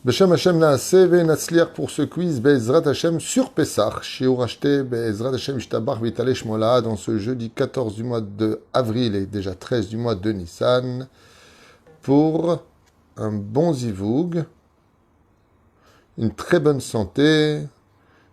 Beshem Hashem Naaseh Ve'Natzliach pour ce quiz Be'ezrat Hashem sur Pessah. Shiur acheté Be'ezrat Hashem Ishtabach V'Italeh Shmola dans ce jeudi 14 du mois de avril et déjà 13 du mois de Nissan pour un bon zivoug, une très bonne santé,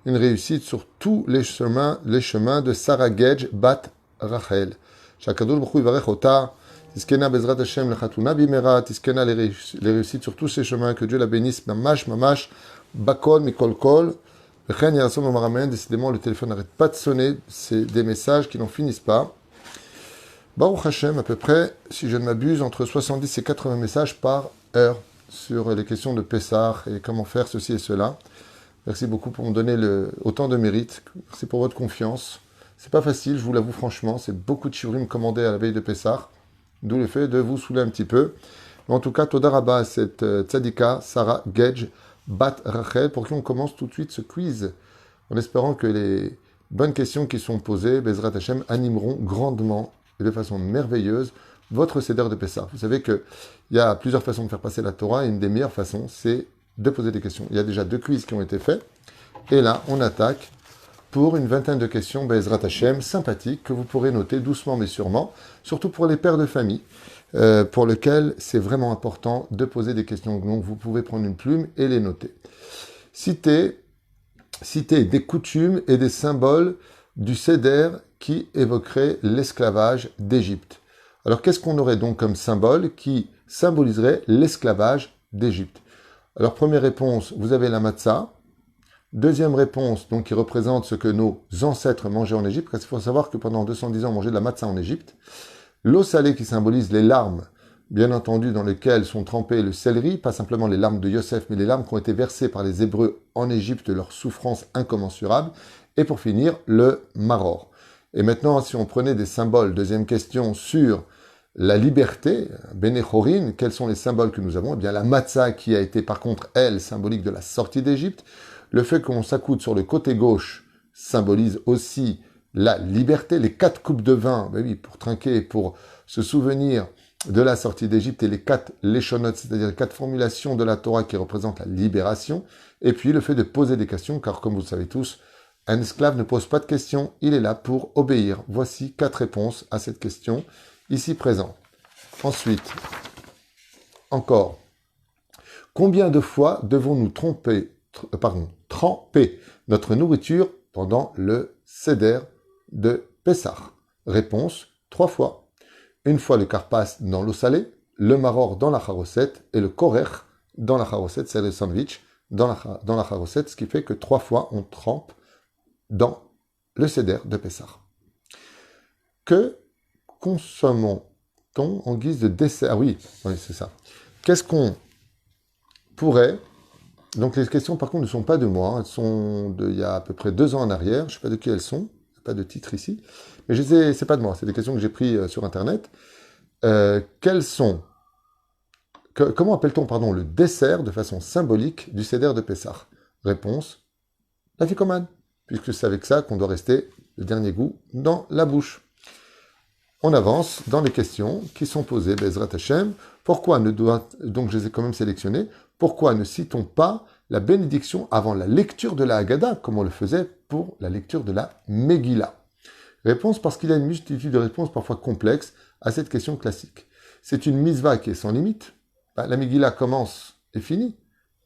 une réussite sur tous les chemins de Sarah Gedge Bat Rachel. Shakadosh Baruch Hu Yivarech Ota. Tiskena Bezrat Hashem Lechatuna Bimera, Tiskena les réussites sur tous ces chemins, que Dieu la bénisse, Mamash, Bakol, Mikol Kol, Lechen Yarasom Omaramen, décidément le téléphone n'arrête pas de sonner, c'est des messages qui n'en finissent pas. Baruch Hashem, à peu près, si je ne m'abuse, entre 70 et 80 messages par heure sur les questions de Pessah et comment faire ceci et cela. Merci beaucoup pour me donner autant de mérite, merci pour votre confiance. C'est pas facile, je vous l'avoue franchement, c'est beaucoup de shiurim commandés à la veille de Pessah. D'où le fait de vous saouler un petit peu. Mais en tout cas, Toda Rabba, cette tzadika, Sarah Gedge, Bat Rachel, pour qui on commence tout de suite ce quiz, en espérant que les bonnes questions qui sont posées, Bezrat Hashem, animeront grandement et de façon merveilleuse votre Seder de Pessah. Vous savez qu'il y a plusieurs façons de faire passer la Torah, et une des meilleures façons, c'est de poser des questions. Il y a déjà 2 quiz qui ont été faits, et là, on attaque pour une vingtaine de questions, Be'ezrat Hashem, sympathiques, que vous pourrez noter doucement mais sûrement, surtout pour les pères de famille, pour lesquels c'est vraiment important de poser des questions. Donc vous pouvez prendre une plume et les noter. Citez des coutumes et des symboles du Seder qui évoqueraient l'esclavage d'Égypte. Alors qu'est-ce qu'on aurait donc comme symbole qui symboliserait l'esclavage d'Égypte? Alors première réponse, vous avez la matzah. Deuxième réponse, donc qui représente ce que nos ancêtres mangeaient en Égypte, parce qu'il faut savoir que pendant 210 ans, on mangeait de la matzah en Égypte. L'eau salée qui symbolise les larmes, bien entendu, dans lesquelles sont trempés le céleri, pas simplement les larmes de Yosef, mais les larmes qui ont été versées par les Hébreux en Égypte, leur souffrance incommensurable. Et pour finir, le maror. Et maintenant, si on prenait des symboles, deuxième question, sur la liberté, Bénéchorin, quels sont les symboles que nous avons? Eh bien, la matzah qui a été par contre, elle, symbolique de la sortie d'Égypte. Le fait qu'on s'accoude sur le côté gauche symbolise aussi la liberté. Les 4 coupes de vin, ben oui, pour trinquer, pour se souvenir de la sortie d'Égypte, et les 4 léchonotes, c'est-à-dire les 4 formulations de la Torah qui représentent la libération. Et puis le fait de poser des questions, car comme vous le savez tous, un esclave ne pose pas de questions, il est là pour obéir. Voici 4 réponses à cette question, ici présent. Ensuite, encore, combien de fois devons-nous tremper notre nourriture pendant le Seder de Pessah? Réponse, 3 fois. Une fois le karpas dans l'eau salée, le maror dans la charoset et le korech dans la charoset, c'est le sandwich, dans la charoset, ce qui fait que 3 fois on trempe dans le Seder de Pessah. Que consomme-t-on en guise de dessert? Ah oui, c'est ça. Qu'est-ce qu'on pourrait... Donc les questions par contre ne sont pas de moi, elles sont d'il y a à peu près 2 ans en arrière, je ne sais pas de qui elles sont, il n'y a pas de titre ici, mais c'est pas de moi, c'est des questions que j'ai prises sur internet. Comment appelle-t-on le dessert de façon symbolique du Seder de Pessah? Réponse, la ficomane, puisque c'est avec ça qu'on doit rester le dernier goût dans la bouche. On avance dans les questions qui sont posées, Bezrat Hashem. Donc je les ai quand même sélectionnées, pourquoi ne citons pas la bénédiction avant la lecture de la Haggadah, comme on le faisait pour la lecture de la Megillah? Réponse, parce qu'il y a une multitude de réponses parfois complexes à cette question classique. C'est une mitzvah qui est sans limite. La Megillah commence et finit,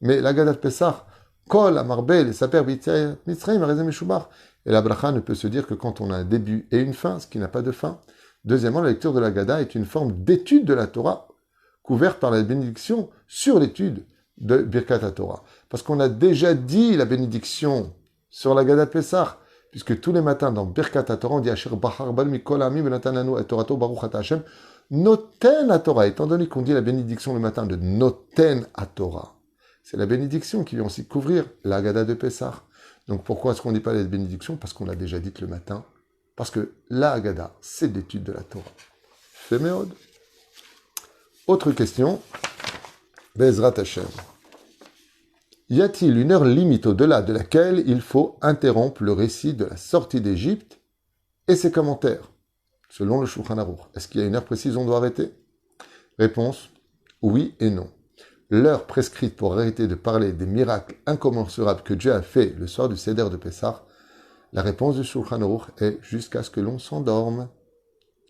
mais la Haggadah de Pessah, Kol, Amarbel, et Saper, Mitzrayim, Arezem et Shumar. Et la bracha ne peut se dire que quand on a un début et une fin, ce qui n'a pas de fin. Deuxièmement, la lecture de la Haggadah est une forme d'étude de la Torah, couverte par la bénédiction sur l'étude de Birkat HaTorah. Parce qu'on a déjà dit la bénédiction sur la Haggadah de Pessah, puisque tous les matins dans Birkat HaTorah, on dit Asher Bachar Bal Mikol Ami Benatananu et Torato Baruch Ata Hashem, Noten HaTorah. Étant donné qu'on dit la bénédiction le matin de Noten HaTorah, c'est la bénédiction qui vient aussi couvrir la Haggadah de Pessah. Donc pourquoi est-ce qu'on ne dit pas la bénédiction? Parce qu'on l'a déjà dite le matin. Parce que la Haggadah, c'est l'étude de la Torah. Féméode. Autre question. Bezrat Hashem. Y a-t-il une heure limite au-delà de laquelle il faut interrompre le récit de la sortie d'Égypte et ses commentaires, selon le Shulchan Aruch? Est-ce qu'il y a une heure précise où on doit arrêter? Réponse, oui et non. l'heure prescrite pour arrêter de parler des miracles incommensurables que Dieu a fait le soir du Seder de Pessah, la réponse du Shulchan Aruch est jusqu'à ce que l'on s'endorme.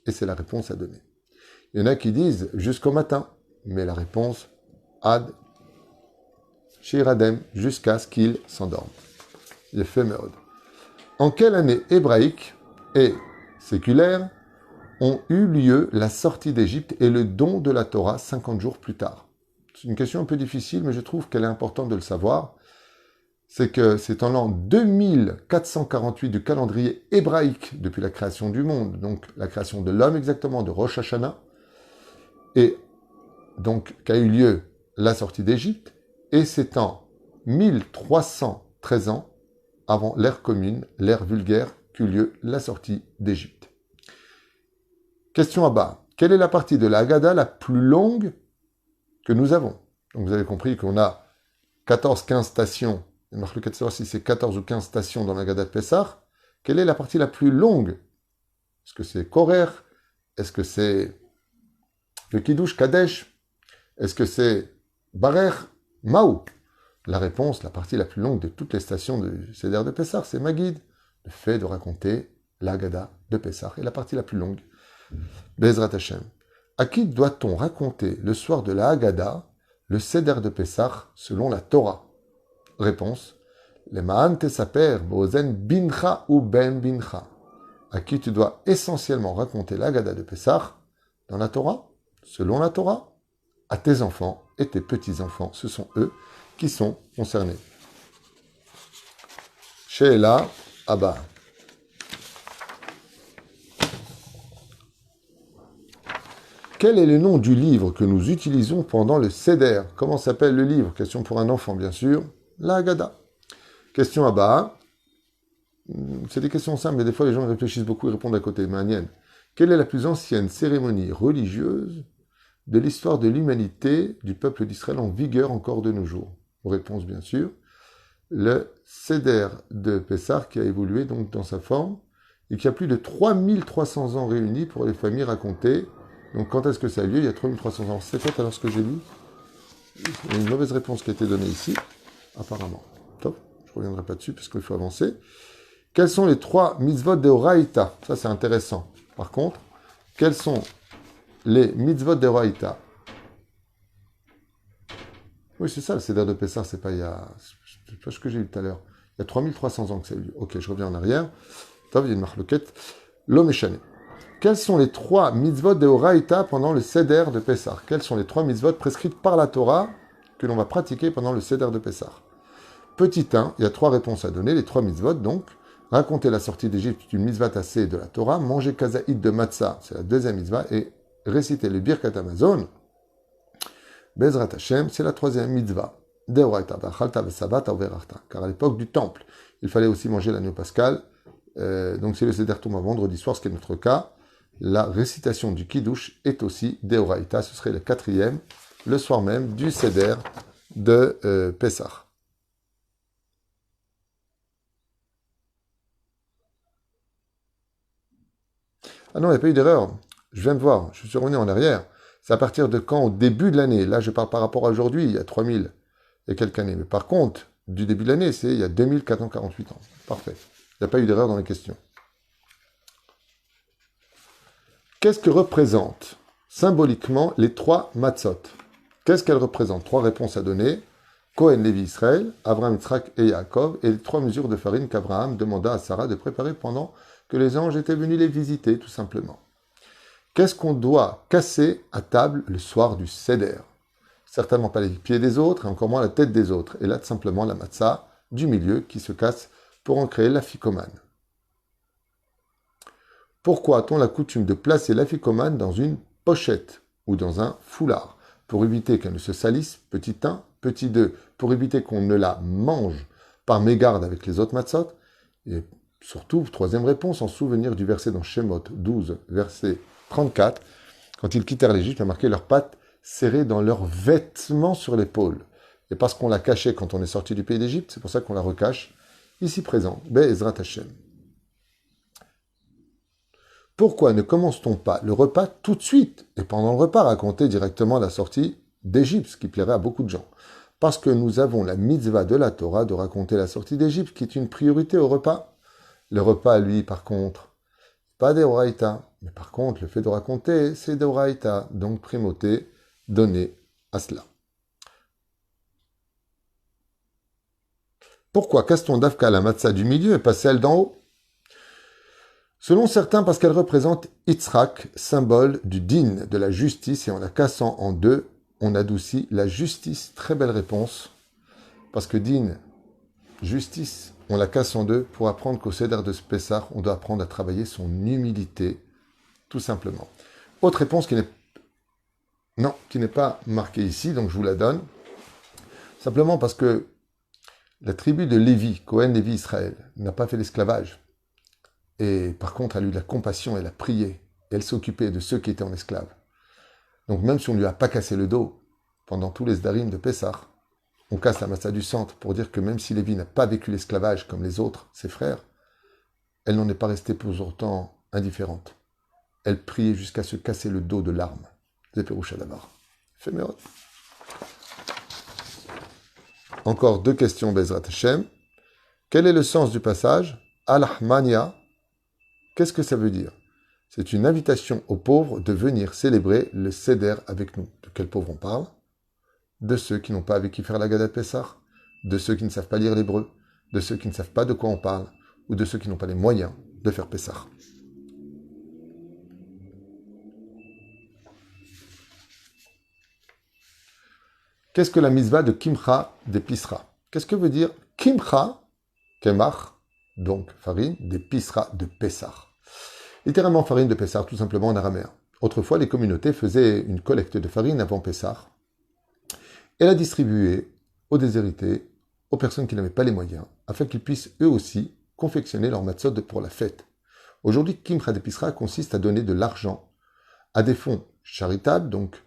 Et c'est la réponse à donner. Il y en a qui disent jusqu'au matin, mais la réponse ad shiradem, jusqu'à ce qu'il s'endorme. Yefemeod. En quelle année hébraïque et séculaire ont eu lieu la sortie d'Égypte et le don de la Torah 50 jours plus tard? C'est une question un peu difficile, mais je trouve qu'elle est importante de le savoir. C'est que c'est en l'an 2448 du calendrier hébraïque depuis la création du monde, donc la création de l'homme exactement, de Rosh Hashanah, et donc qu'a eu lieu la sortie d'Égypte, et c'est en 1313 ans avant l'ère commune, l'ère vulgaire, qu'eut lieu la sortie d'Égypte. Question à bas. Quelle est la partie de la Haggadah la plus longue que nous avons? Donc vous avez compris qu'on a 14-15 stations. Il marque le 4 si c'est 14 ou 15 stations dans la Haggadah de Pessah. Quelle est la partie la plus longue? Est-ce que c'est Korer? Est-ce que c'est le Kiddush Kadesh? Est-ce que c'est Barer Maou? La réponse, la partie la plus longue de toutes les stations du Seder de Pessah, c'est Magid, le fait de raconter la Haggadah de Pessah. Et la partie la plus longue, Bezrat Hashem. À qui doit-on raconter le soir de la Haggadah le Seder de Pessah selon la Torah? Réponse, les Ma'an Tesaper Bozen Bincha ou Ben Bincha. À qui tu dois essentiellement raconter la Haggadah de Pessah dans la Torah, selon la Torah, à tes enfants et tes petits-enfants. Ce sont eux qui sont concernés. Sheila Abba. Quel est le nom du livre que nous utilisons pendant le Seder? Comment s'appelle le livre? Question pour un enfant, bien sûr. La Haggadah. Question à bas. C'est des questions simples, mais des fois les gens réfléchissent beaucoup et répondent à côté. Manienne. Quelle est la plus ancienne cérémonie religieuse de l'histoire de l'humanité du peuple d'Israël en vigueur encore de nos jours? Réponse, bien sûr. Le Seder de Pessah qui a évolué donc dans sa forme et qui a plus de 3300 ans réunis pour les familles racontées. Donc, quand est-ce que ça a lieu? Il y a 3300 ans. C'est fait alors ce que j'ai lu? Il y a une mauvaise réponse qui a été donnée ici, apparemment. Top, je ne reviendrai pas dessus parce qu'il faut avancer. Quels sont les 3 mitzvot de Horaïta? Ça, c'est intéressant. Par contre, quels sont les mitzvot de Horaïta? Oui, c'est ça, le Seder de Pessah, c'est pas il y a... C'est pas ce que j'ai eu tout à l'heure. Il y a 3300 ans que ça a eu lieu. Ok, je reviens en arrière. Top, il y a une marloquette. L'homme échané. Quels sont les 3 mitzvot de Horaïta pendant le Seder de Pessah? Quels sont les 3 mitzvot prescrites par la Torah que l'on va pratiquer pendant le Seder de Pessah? Petit 1, il y a 3 réponses à donner, les 3 mitzvot donc. Raconter la sortie d'Égypte, c'est une mitzvah tassée de la Torah. Manger kazaïd de matzah, c'est la deuxième mitzvah. Et réciter le Birkat Hamazon, Bezrat Hashem, c'est la 3e mitzvah. De Horaïta, Bachalta, Vesabat, Overachta. Car à l'époque du temple, il fallait aussi manger l'agneau pascal. Donc si le Seder tombe à vendredi soir, ce qui est notre cas, la récitation du Kiddush est aussi Deoraita, ce serait le 4e, le soir même du Seder de Pessah. Ah non, il n'y a pas eu d'erreur. Je viens de voir, je suis revenu en arrière. C'est à partir de quand? Au début de l'année. Là, je parle par rapport à aujourd'hui, il y a 3000 et quelques années. Mais par contre, du début de l'année, c'est il y a 2448 ans. Parfait. Il n'y a pas eu d'erreur dans les questions. Qu'est-ce que représentent symboliquement les 3 matzot? Qu'est-ce qu'elles représentent? 3 réponses à donner. Cohen, Lévi, Israël, Abraham, Yitzhak et Yaakov, et les 3 mesures de farine qu'Abraham demanda à Sarah de préparer pendant que les anges étaient venus les visiter, tout simplement. Qu'est-ce qu'on doit casser à table le soir du Seder? Certainement pas les pieds des autres, et encore moins la tête des autres. Et là, tout simplement, la matzah du milieu qui se casse pour en créer l'afikoman. Pourquoi a-t-on la coutume de placer l'afikoman dans une pochette ou dans un foulard? Pour éviter qu'elle ne se salisse, petit 1, petit 2, pour éviter qu'on ne la mange par mégarde avec les autres matzot. Et surtout, 3e réponse, en souvenir du verset dans Shemot 12, verset 34, quand ils quittèrent l'Égypte, il a marqué leurs pattes serrées dans leurs vêtements sur l'épaule. Et parce qu'on l'a cachée quand on est sorti du pays d'Égypte, c'est pour ça qu'on la recache ici présent. Be'ezrat Hashem. Pourquoi ne commence-t-on pas le repas tout de suite et pendant le repas raconter directement la sortie d'Égypte, ce qui plairait à beaucoup de gens. Parce que nous avons la mitzvah de la Torah de raconter la sortie d'Égypte, qui est une priorité au repas. Le repas, lui, par contre, pas des oraïta. Mais par contre, le fait de raconter, c'est des oraïta. Donc, primauté donnée à cela. Pourquoi casse-t-on d'Afka la matzah du milieu et pas celle d'en haut? Selon certains, parce qu'elle représente Yitzhak, symbole du din, de la justice, et en la cassant en deux, on adoucit la justice. Très belle réponse. Parce que din, justice, on la casse en deux pour apprendre qu'au Seder de Pessah, on doit apprendre à travailler son humilité, tout simplement. Autre réponse qui n'est pas marquée ici, donc je vous la donne. Simplement parce que la tribu de Lévi, Cohen Lévi Israël, n'a pas fait l'esclavage. Et par contre, elle a eu de la compassion, elle a prié. Et elle s'est occupée de ceux qui étaient en esclaves. Donc même si on ne lui a pas cassé le dos pendant tous les Sdarim de Pessah, on casse la matzah du centre pour dire que même si Lévi n'a pas vécu l'esclavage comme les autres, ses frères, elle n'en est pas restée pour autant indifférente. Elle priait jusqu'à se casser le dos de larmes. Zéperoucha d'abord. Féméot. Encore deux questions, Bezrat Hashem. Quel est le sens du passage? Al-Ahmania. Qu'est-ce que ça veut dire? C'est une invitation aux pauvres de venir célébrer le Seder avec nous. De quels pauvres on parle? De ceux qui n'ont pas avec qui faire la Gadat Pessah, de ceux qui ne savent pas lire l'hébreu, de ceux qui ne savent pas de quoi on parle, ou de ceux qui n'ont pas les moyens de faire Pessah. Qu'est-ce que la mitzvah de Kimcha d'épiceras? Qu'est-ce que veut dire Kimcha, Kemach, donc farine, d'épiceras de Pessah? Littéralement farine de Pessah, tout simplement en araméen. Autrefois, les communautés faisaient une collecte de farine avant Pessah et la distribuaient aux déshérités, aux personnes qui n'avaient pas les moyens, afin qu'ils puissent eux aussi confectionner leur matzot pour la fête. Aujourd'hui, Kimcha d'épiceras consiste à donner de l'argent à des fonds charitables, donc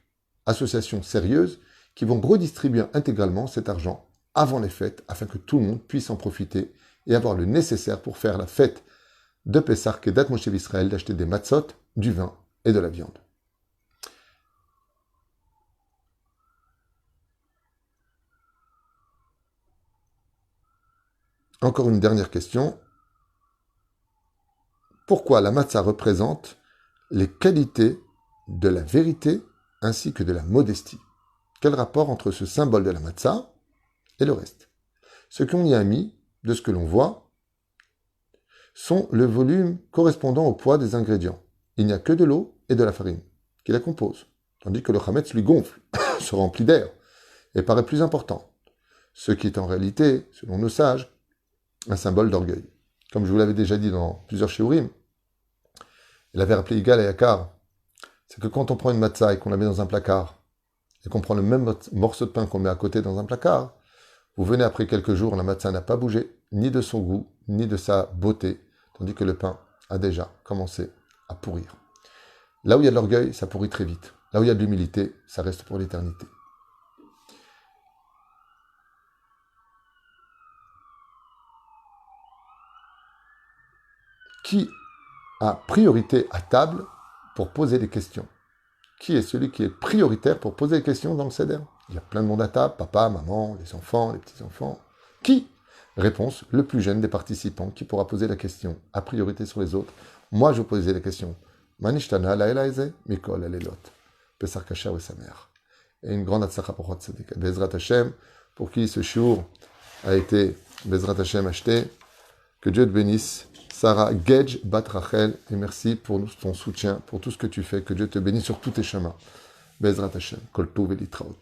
associations sérieuses, qui vont redistribuer intégralement cet argent avant les fêtes, afin que tout le monde puisse en profiter et avoir le nécessaire pour faire la fête de Pessah, Kedat Moshe Israël, d'acheter des matzot, du vin et de la viande. Encore une dernière question. Pourquoi la matzah représente les qualités de la vérité ainsi que de la modestie? Quel rapport entre ce symbole de la matzah et le reste? Ce qu'on y a mis, de ce que l'on voit, sont le volume correspondant au poids des ingrédients. Il n'y a que de l'eau et de la farine qui la composent, tandis que le chametz lui gonfle, se remplit d'air, et paraît plus important. Ce qui est en réalité, selon nos sages, un symbole d'orgueil. Comme je vous l'avais déjà dit dans plusieurs shiurim, il avait rappelé Yigal et Yakar, c'est que quand on prend une matzah et qu'on la met dans un placard, et qu'on prend le même morceau de pain qu'on met à côté dans un placard, vous venez après quelques jours, la matzah n'a pas bougé, ni de son goût, ni de sa beauté, tandis que le pain a déjà commencé à pourrir. Là où il y a de l'orgueil, ça pourrit très vite. Là où il y a de l'humilité, ça reste pour l'éternité. Qui a priorité à table pour poser des questions? Qui est celui qui est prioritaire pour poser des questions dans le Seder? Il y a plein de monde à table, papa, maman, les enfants, les petits-enfants. Qui? Réponse, le plus jeune des participants qui pourra poser la question, à priorité sur les autres. Moi, je vais poser la question. Manishtana la elaïze, mikol alelot. Pesar kasher et sa mère. Et une grande atzacha pour Chod Tzedek. Bezrat Hashem, pour qui ce shiur a été Bezrat Hashem acheté. Que Dieu te bénisse. Sarah Gedge Bat Rachel, et merci pour ton soutien, pour tout ce que tu fais. Que Dieu te bénisse sur tous tes chemins. Bezrat Hashem, Kol Tov et Litraot.